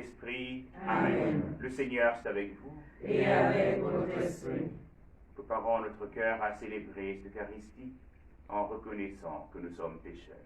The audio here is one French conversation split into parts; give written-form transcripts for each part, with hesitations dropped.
Saint-Esprit. Amen. Le Seigneur est avec vous. Et avec votre esprit. Préparons notre cœur à célébrer cette Eucharistie en reconnaissant que nous sommes pécheurs.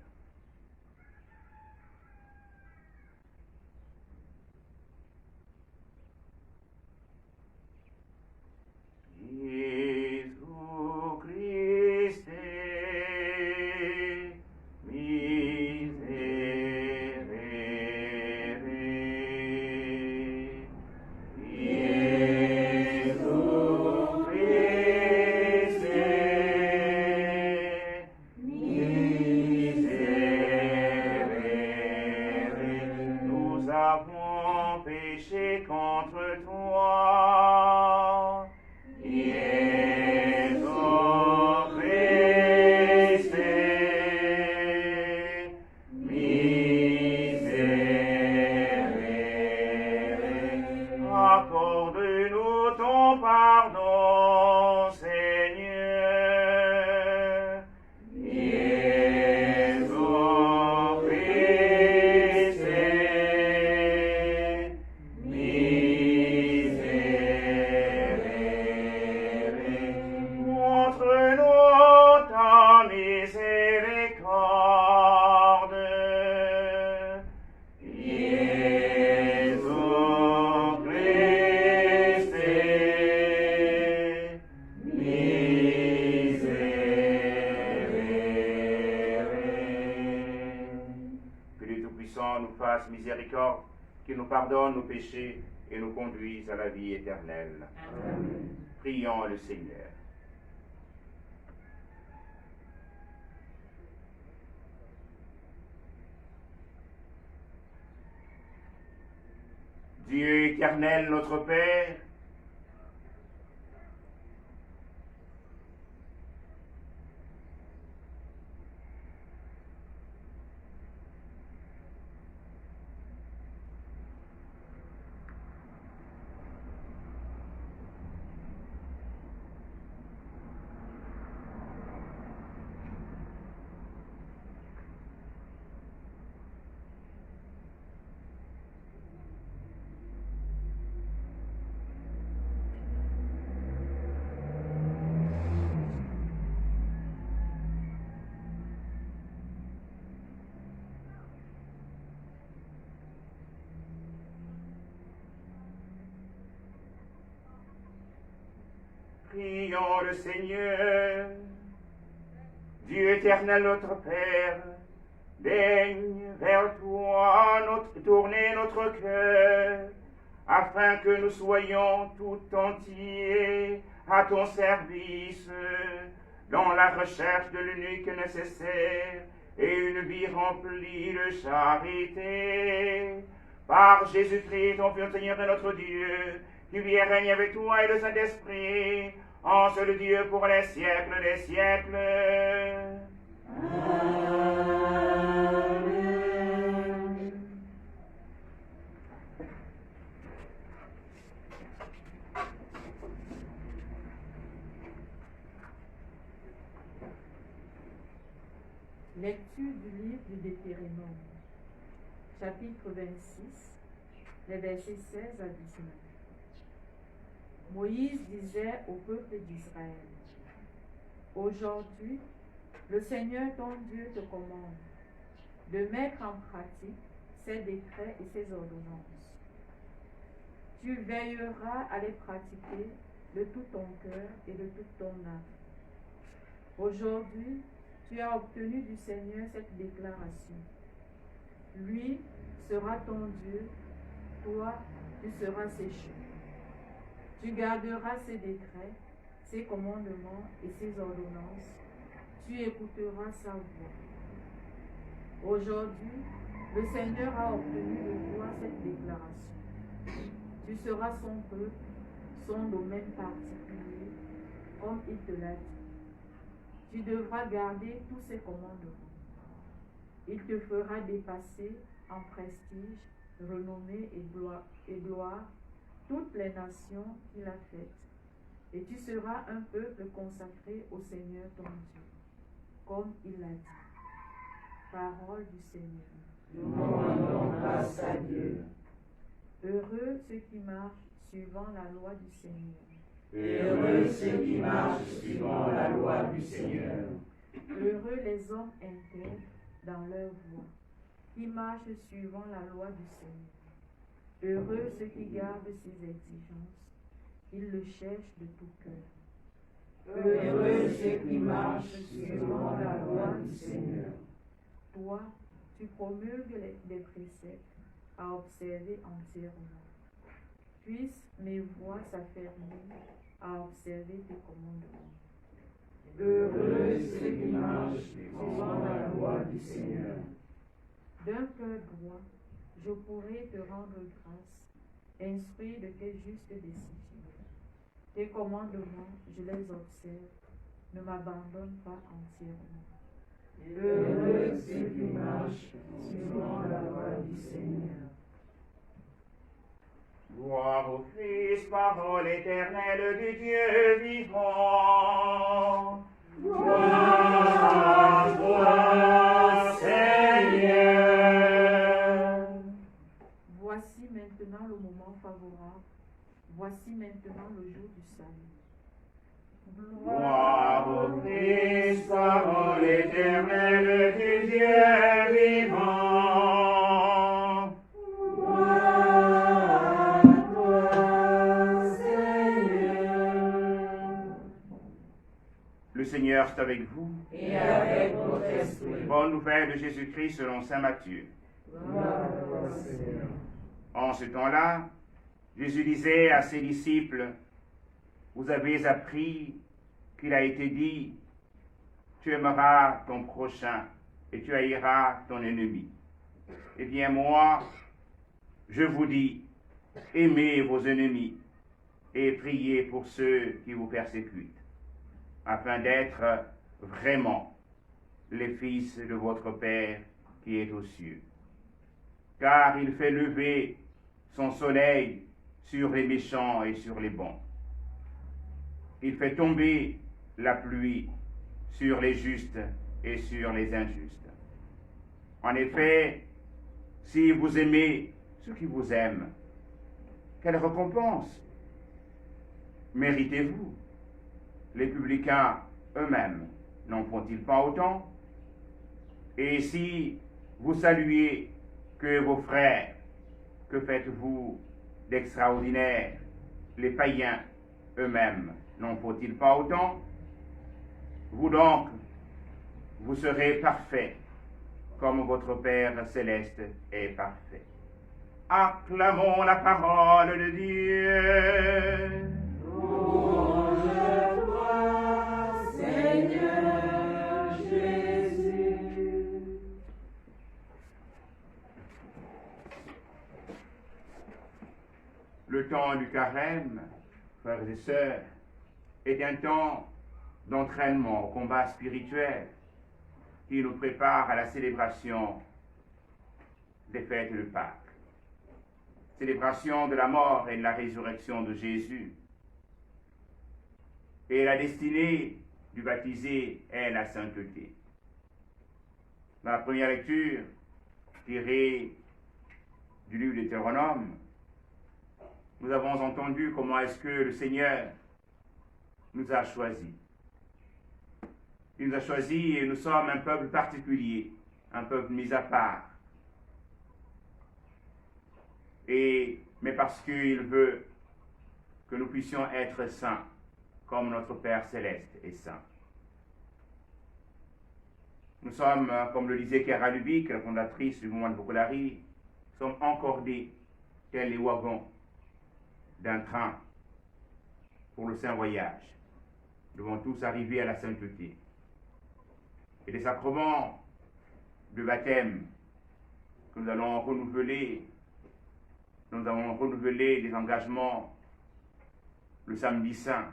Miséricorde, qui nous pardonne nos péchés et nous conduise à la vie éternelle. Amen. Prions le Seigneur. Dieu éternel, notre Père, prions le Seigneur. Dieu éternel, notre Père, daigne vers toi tourner notre cœur, afin que nous soyons tout entiers à ton service, dans la recherche de l'unique nécessaire et une vie remplie de charité. Par Jésus-Christ, ton Fils, Seigneur et notre Dieu, qui vit et règne avec toi et le Saint-Esprit, en seul Dieu pour les siècles des siècles. Amen. Lecture du livre du Deutéronome, chapitre 26, les versets 16 à 19. Moïse disait au peuple d'Israël: Aujourd'hui, le Seigneur ton Dieu te commande de mettre en pratique ses décrets et ses ordonnances. Tu veilleras à les pratiquer de tout ton cœur et de toute ton âme. Aujourd'hui, tu as obtenu du Seigneur cette déclaration. Lui sera ton Dieu, toi, tu seras ses chefs. Tu garderas ses décrets, ses commandements et ses ordonnances. Tu écouteras sa voix. Aujourd'hui, le Seigneur a obtenu de toi cette déclaration. Tu seras son peuple, son domaine particulier, comme il te l'a dit. Tu devras garder tous ses commandements. Il te fera dépasser en prestige, renommée et gloire toutes les nations qu'il a faites, et tu seras un peuple consacré au Seigneur ton Dieu, comme il l'a dit. Parole du Seigneur. Nous rendons grâce à Dieu. Heureux ceux qui marchent suivant la loi du Seigneur. Heureux ceux qui marchent suivant la loi du Seigneur. Heureux les hommes intègres dans leur voie, qui marchent suivant la loi du Seigneur. Heureux ceux qui gardent ses exigences, ils le cherchent de tout cœur. Heureux ceux qui marchent suivant la loi du Seigneur. Toi, tu promulgues des préceptes à observer entièrement. Puissent mes voix s'affermir à observer tes commandements. Heureux ceux qui marchent suivant la loi du Seigneur. D'un cœur droit, je pourrai te rendre grâce, instruit de tes justes décisions. Tes commandements, je les observe, ne m'abandonne pas entièrement. Heureux ceux qui marchent suivant la loi du Seigneur. Gloire au Fils, parole éternelle du Dieu vivant. Gloire à toi, Seigneur. Voici maintenant le moment favorable. Voici maintenant le jour du salut. Gloire au Christ, parole éternelle du Dieu vivant. Gloire à toi, Seigneur. Le Seigneur est avec vous. Et avec votre esprit. Bonne nouvelle de Jésus-Christ selon saint Matthieu. Gloire à toi, Seigneur. En ce temps-là, Jésus disait à ses disciples, vous avez appris qu'il a été dit, tu aimeras ton prochain et tu haïras ton ennemi. Eh bien moi, je vous dis, aimez vos ennemis et priez pour ceux qui vous persécutent, afin d'être vraiment les fils de votre Père qui est aux cieux. Car il fait lever son soleil sur les méchants et sur les bons. Il fait tomber la pluie sur les justes et sur les injustes. En effet, si vous aimez ceux qui vous aiment, quelle récompense méritez-vous? Les publicains eux-mêmes n'en font-ils pas autant? Et si vous saluez que vos frères, que faites-vous d'extraordinaire? Les païens eux-mêmes n'en faut-il pas autant? Vous donc, vous serez parfaits, comme votre Père céleste est parfait. Acclamons la parole de Dieu. Louange à toi, Seigneur Jésus. Le temps du carême, frères et sœurs, est un temps d'entraînement au combat spirituel qui nous prépare à la célébration des fêtes de Pâques. Célébration de la mort et de la résurrection de Jésus. Et la destinée du baptisé est la sainteté. Dans la première lecture, tirée du livre de Deutéronome, nous avons entendu comment est-ce que le Seigneur nous a choisis. Il nous a choisis et nous sommes un peuple particulier, un peuple mis à part. Mais parce qu'il veut que nous puissions être saints, comme notre Père céleste est saint. Nous sommes, comme le disait Chiara Lubick, la fondatrice du mouvement de Focolari, sommes encordés tels les wagons d'un train pour le saint voyage. Nous devons tous arriver à la sainteté. Et les sacrements de baptême que nous allons renouveler, nous avons renouvelé des engagements le samedi saint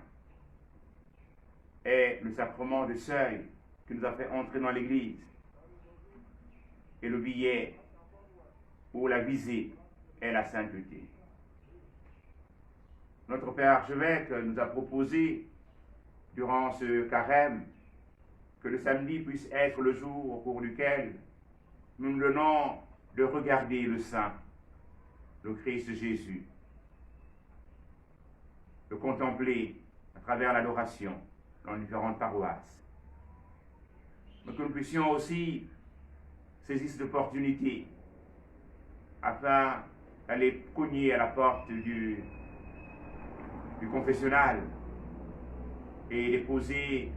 et le sacrement de seuil qui nous a fait entrer dans l'église et le billet où la visée est la sainteté. Notre Père archevêque nous a proposé durant ce carême que le samedi puisse être le jour au cours duquel nous nous donnons de regarder le saint, le Christ Jésus, le contempler à travers l'adoration dans différentes paroisses. Mais que nous puissions aussi saisir cette opportunité afin d'aller cogner à la porte du confessionnal et déposer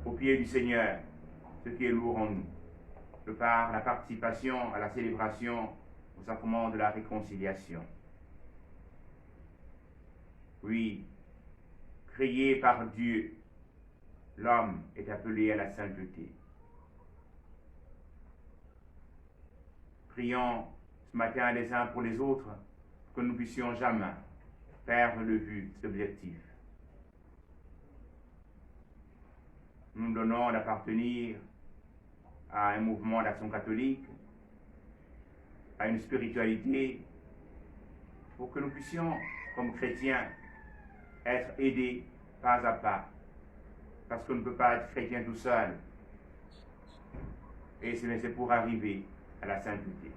aux pieds du Seigneur ce qui est lourd en nous, de par la participation à la célébration au sacrement de la réconciliation. Oui, créé par Dieu, l'homme est appelé à la sainteté. Prions ce matin les uns pour les autres, que nous ne puissions jamais perdre de vue cet objectif. Nous nous donnons d'appartenir à un mouvement d'action catholique, à une spiritualité, pour que nous puissions, comme chrétiens, être aidés pas à pas, parce qu'on ne peut pas être chrétien tout seul, et c'est pour arriver à la sainteté.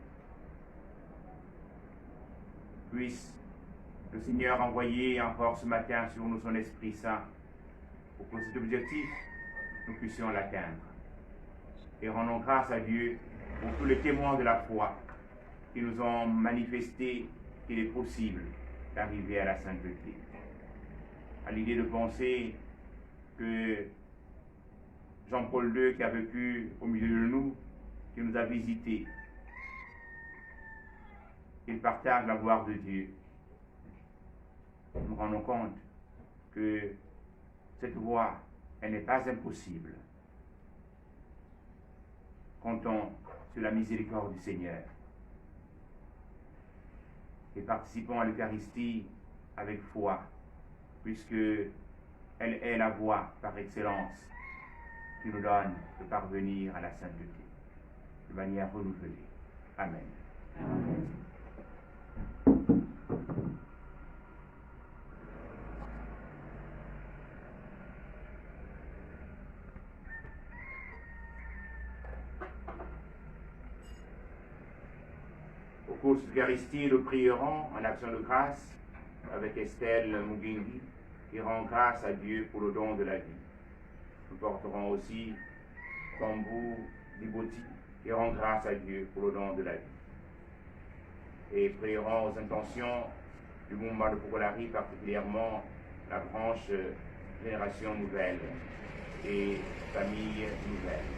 Puisse le Seigneur envoyer encore ce matin sur nous son Esprit Saint, pour que cet objectif, nous puissions l'atteindre. Et rendons grâce à Dieu pour tous les témoins de la foi qui nous ont manifesté qu'il est possible d'arriver à la sainteté. À l'idée de penser que Jean-Paul II, qui a vécu au milieu de nous, qui nous a visités, il partage la gloire de Dieu. Nous nous rendons compte que cette voie, elle n'est pas impossible. Comptons sur la miséricorde du Seigneur et participons à l'Eucharistie avec foi, puisque elle est la voie par excellence qui nous donne de parvenir à la sainteté de manière renouvelée. Amen. Amen. Au cours de l'Eucharistie, nous prierons en action de grâce avec Estelle Mugingi, qui rend grâce à Dieu pour le don de la vie. Nous porterons aussi Bambou Diboti, qui rend grâce à Dieu pour le don de la vie. Et prierons aux intentions du mouvement de Poukolari, particulièrement la branche Génération Nouvelle et Famille Nouvelle.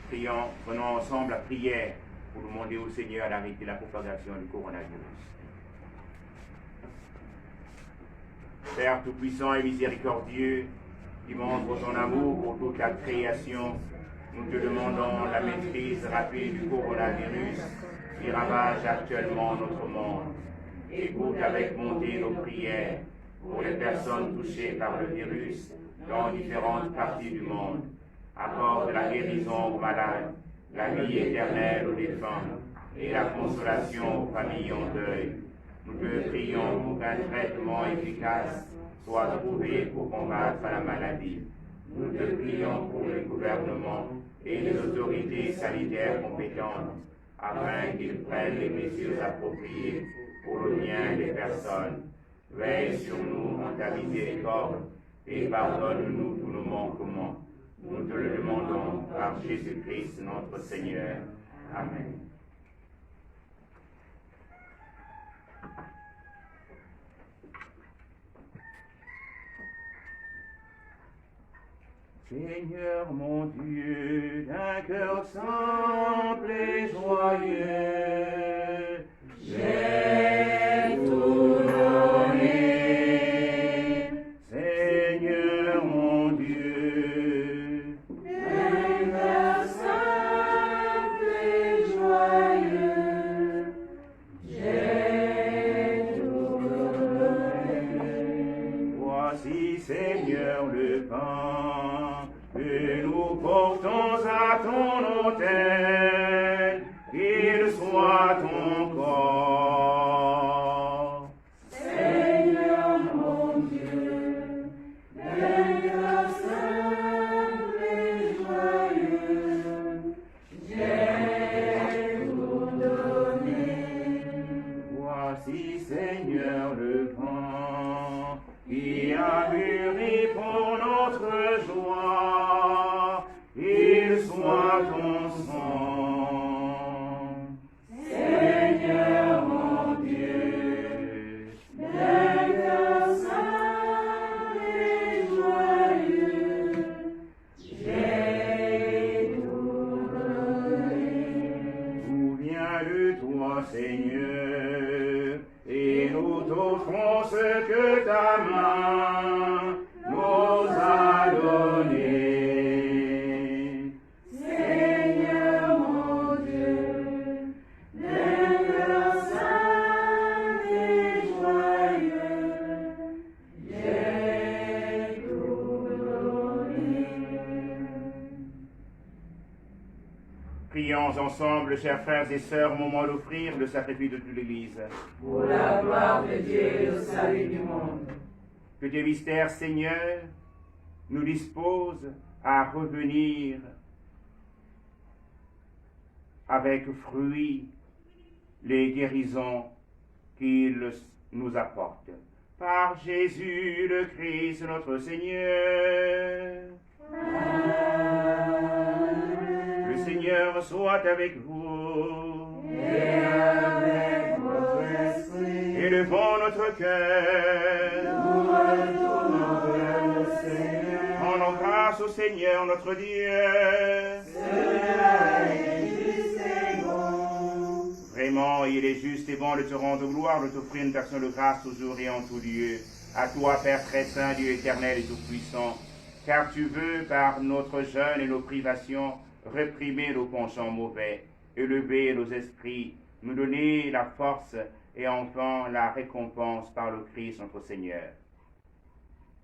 Prions, prenons ensemble la prière pour demander au Seigneur d'arrêter la propagation du coronavirus. Père Tout-Puissant et Miséricordieux, qui montre ton amour pour toute la création, nous te demandons la maîtrise rapide du coronavirus qui ravage actuellement notre monde. Écoute avec bonté nos prières pour les personnes touchées par le virus dans différentes parties du monde. Accorde la guérison aux malades, la vie éternelle aux défunts et la consolation aux familles en deuil. Nous te prions pour qu'un traitement efficace soit trouvé pour combattre la maladie. Nous te prions pour le gouvernement et les autorités sanitaires compétentes afin qu'ils prennent les mesures appropriées pour le bien des personnes. Veille sur nous en ta miséricorde et pardonne-nous tous nos manquements. Nous te le demandons par Jésus-Christ notre Seigneur. Amen. Seigneur mon Dieu, d'un cœur simple et joyeux, j'ai tout donné. Seigneur mon Dieu, d'un cœur simple et joyeux, j'ai tout donné. voici Seigneur le pain que nous portons à ton autel, qu'il soit ton corps. Seigneur mon Dieu, d'un cœur simple et joyeux, j'ai tout donné. ce que ta main nous a donné. Seigneur mon Dieu, d'un cœur saint et joyeux, j'ai tout donné. Prions ensemble, chers frères et sœurs, au moment d'offrir le sacrifice de toute l'Église. Pour la gloire de Dieu et le salut du monde. Que tes mystères, Seigneur, nous disposent à revenir avec fruit les guérisons qu'il nous apporte. Par Jésus le Christ, notre Seigneur. Le Seigneur soit avec vous. Et avec votre esprit, Élevons notre cœur. nous retournons vers le Seigneur. Rendons grâce au Seigneur notre Dieu. Cela est juste et bon. Vraiment, il est juste et bon de te rendre gloire, de t'offrir une action de grâce toujours et en tout lieu. À toi, Père très saint, Dieu éternel et tout-puissant, car tu veux, par notre jeûne et nos privations, réprimer nos penchants mauvais, élever nos esprits, nous donner la force et enfin la récompense par le Christ notre Seigneur.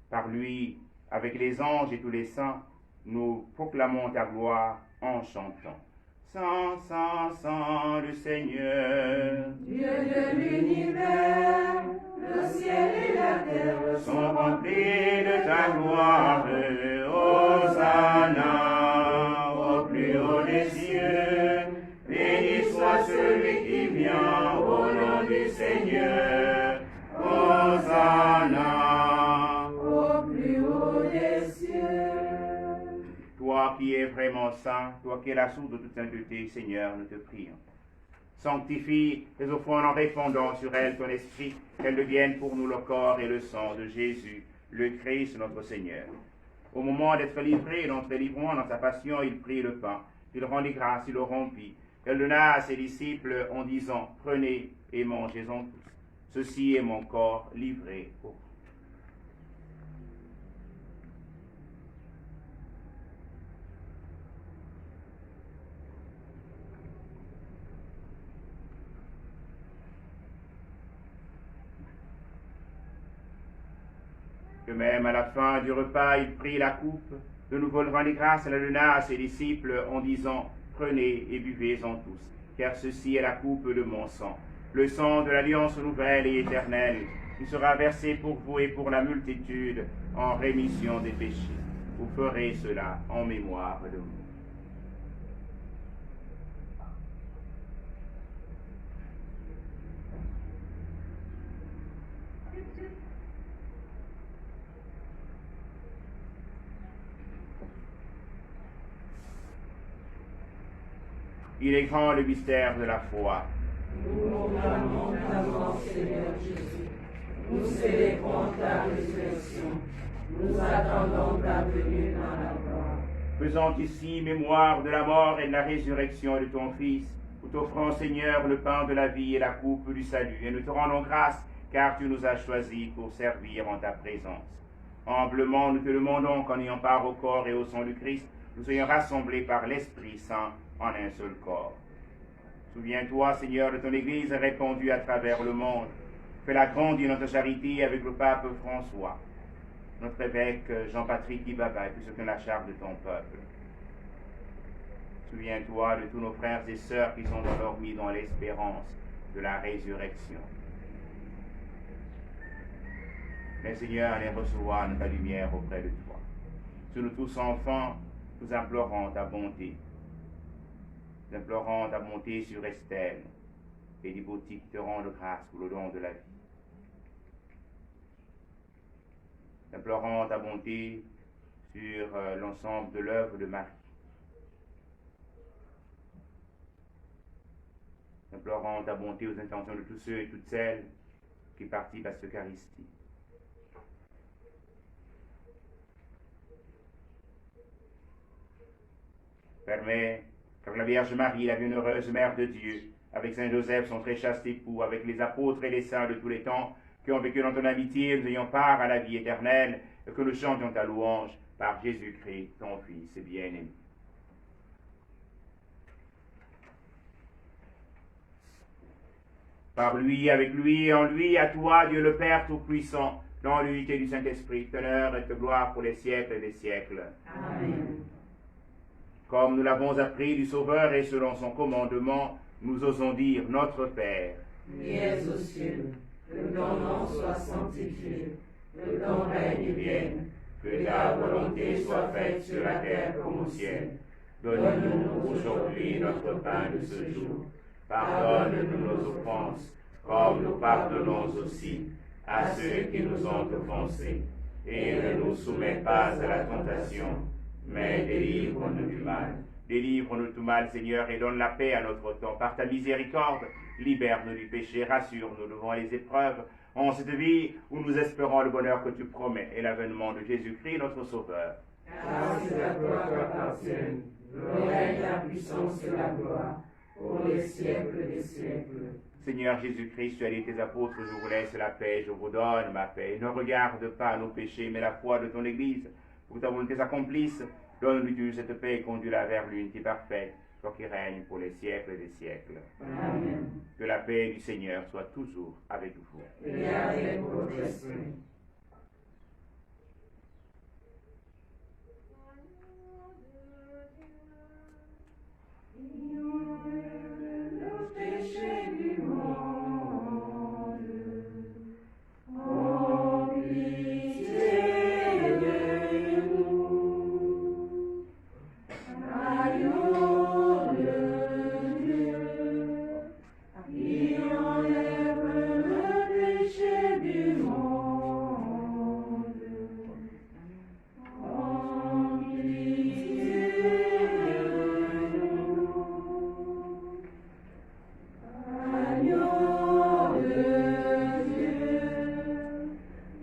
Par lui, avec les anges et tous les saints, nous proclamons ta gloire en chantant. Saint, Saint, Saint, le Seigneur, Dieu de l'univers, le ciel et la terre sont remplis de ta gloire. Hosanna, au plus haut des cieux, béni soit celui qui vient au nom du Seigneur. Hosanna. au plus haut des cieux. Toi qui es vraiment saint, toi qui es la source de toute sainteté, Seigneur, nous te prions. Sanctifie les offrandes en répandant sur elles ton esprit, qu'elles deviennent pour nous le corps et le sang de Jésus, le Christ notre Seigneur. Au moment d'être livré et d'entrer librement dans sa passion, il prit le pain, il rendit grâce, il le rompit. Elle donna à ses disciples en disant, prenez et mangez-en tous. Ceci est mon corps livré pour vous. De même, à la fin du repas, il prit la coupe, de nouveau le rendit grâce et la donna à ses disciples en disant, prenez et buvez-en tous, car ceci est la coupe de mon sang, le sang de l'alliance nouvelle et éternelle, qui sera versé pour vous et pour la multitude en rémission des péchés. Vous ferez cela en mémoire de moi. Il est grand le mystère de la foi. Nous proclamons ta mort, Seigneur Jésus. Nous célébrons ta résurrection. Nous attendons ta venue dans la gloire. Faisant ici mémoire de la mort et de la résurrection de ton Fils, nous t'offrons, Seigneur, le pain de la vie et la coupe du salut, et nous te rendons grâce, car tu nous as choisis pour servir en ta présence. Humblement, nous te demandons qu'en ayant part au corps et au sang du Christ, nous soyons rassemblés par l'Esprit Saint en un seul corps. Souviens-toi, Seigneur, de ton Église répandue à travers le monde. Fais-la grandir dans ta charité avec le pape François, notre évêque Jean-Patrick Ibaba et tous ceux qui ont la charge de ton peuple. Souviens-toi de tous nos frères et sœurs qui sont endormis dans l'espérance de la résurrection. Mais Seigneur, les recevoir dans ta lumière auprès de toi. Sur nous tous enfants, nous implorons ta bonté. Nous implorons ta bonté sur Estelle et des boutiques qui te rendent grâce pour le don de la vie. Nous implorons ta bonté sur l'ensemble de l'œuvre de Marie. Nous implorons ta bonté aux intentions de tous ceux et toutes celles qui participent à cette Eucharistie. Permets qu'avec la Vierge Marie, la bienheureuse Mère de Dieu, avec Saint Joseph, son très chaste époux, avec les apôtres et les saints de tous les temps, qui ont vécu dans ton amitié, nous ayons part à la vie éternelle, et que nous chantions ta louange par Jésus-Christ, ton Fils bien-aimé. Par lui, avec lui et en lui, à toi, Dieu le Père Tout-Puissant, dans l'unité du Saint-Esprit, honneur et gloire pour les siècles des siècles. Amen. Comme nous l'avons appris du Sauveur et selon son commandement, nous osons dire Notre Père, Qui es aux cieux, que ton nom soit sanctifié, que ton règne vienne, que ta volonté soit faite sur la terre comme au ciel. Donne-nous aujourd'hui notre pain de ce jour. Pardonne-nous nos offenses, comme nous pardonnons aussi à ceux qui nous ont offensés. Et ne nous soumets pas à la tentation, mais délivre-nous du mal. Délivre-nous de tout mal, Seigneur, et donne la paix à notre temps. Par ta miséricorde, libère-nous du péché, rassure-nous devant les épreuves, en cette vie où nous espérons le bonheur que tu promets et l'avènement de Jésus-Christ, notre Sauveur. Car c'est à toi qu'appartiennent le règne, la puissance et la gloire, pour les siècles des siècles. Seigneur Jésus-Christ, tu as dit tes apôtres, je vous laisse la paix, je vous donne ma paix. Ne regarde pas nos péchés, mais la foi de ton Église, pour que ta volonté s'accomplisse. Donne-lui cette paix et conduis-la vers l'unité parfaite, toi qui règne pour les siècles des siècles. Amen. Que la paix du Seigneur soit toujours avec vous. Et avec votre esprit. Le péché du monde, oh pitié de nous, agneau de Dieu, qui enlève le péché du monde, oh pitié de nous, agneau de Dieu,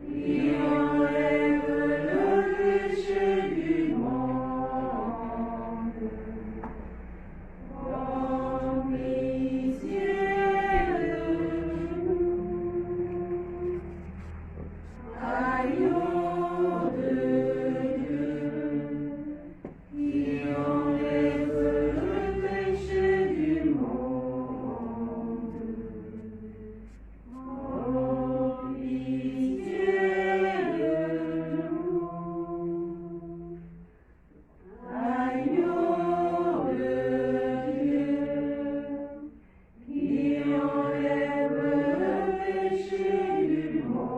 qui enlève le péché du monde, oh pitié de nous, agneau de Dieu, qui enlève le péché du monde, oh pitié de nous, agneau de Dieu, qui enlève le péché du monde.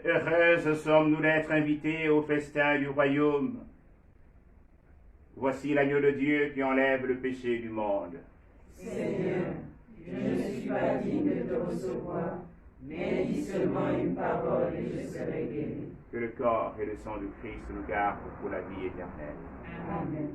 Heureuses sommes-nous d'être invités au festin du royaume. Voici l'agneau de Dieu qui enlève le péché du monde. Seigneur, je ne suis pas digne de te recevoir, mais dis seulement une parole et je serai guéri. Que le corps et le sang du Christ nous gardent pour la vie éternelle. Amen.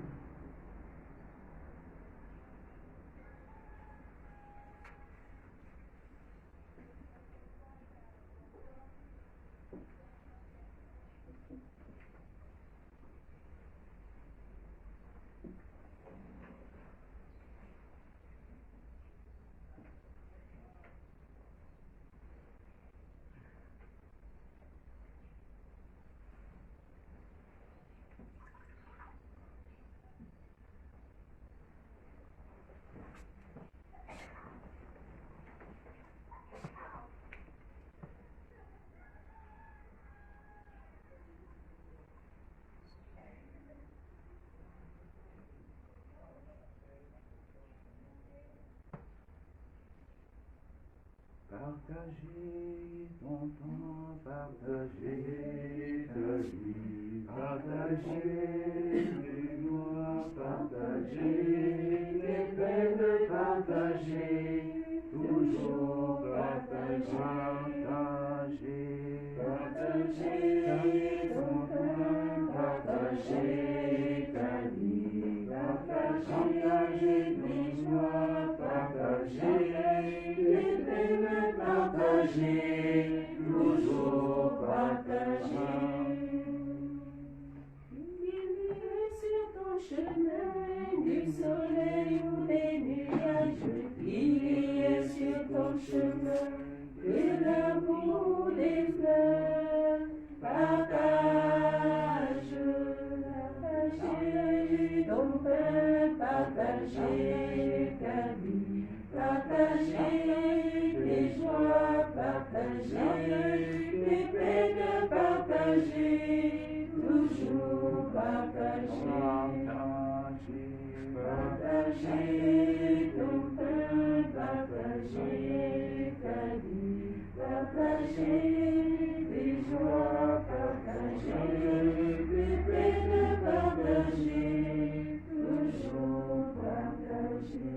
Partagez ton temps, partagez ta vie, partagez les joies, partagez les peines, partagez, toujours partagez, partagez ton temps, partagez ta vie, partagez les joies, partagez les peines, partagez, toujours partager, toujours partager. Partager ton pain, partager ta vie, partager tes joies, partager tes peines, partager, toujours partager.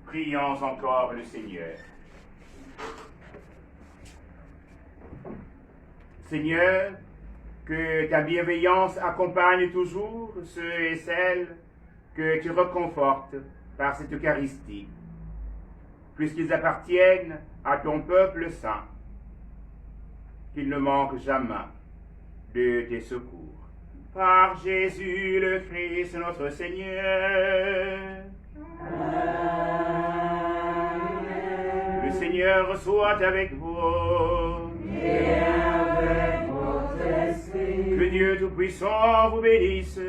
Prions encore le Seigneur. Seigneur, que ta bienveillance accompagne toujours ceux et celles que tu reconfortes par cette Eucharistie, puisqu'ils appartiennent à ton peuple saint, qu'ils ne manquent jamais de tes secours. Par Jésus le Christ, notre Seigneur. Le Seigneur soit avec vous. Et avec votre esprit. Que Dieu Tout-Puissant vous bénisse,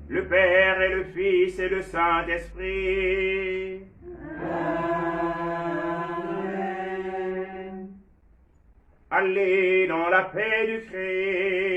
le Père et le Fils et le Saint-Esprit. Amen. Allez dans la paix du Christ.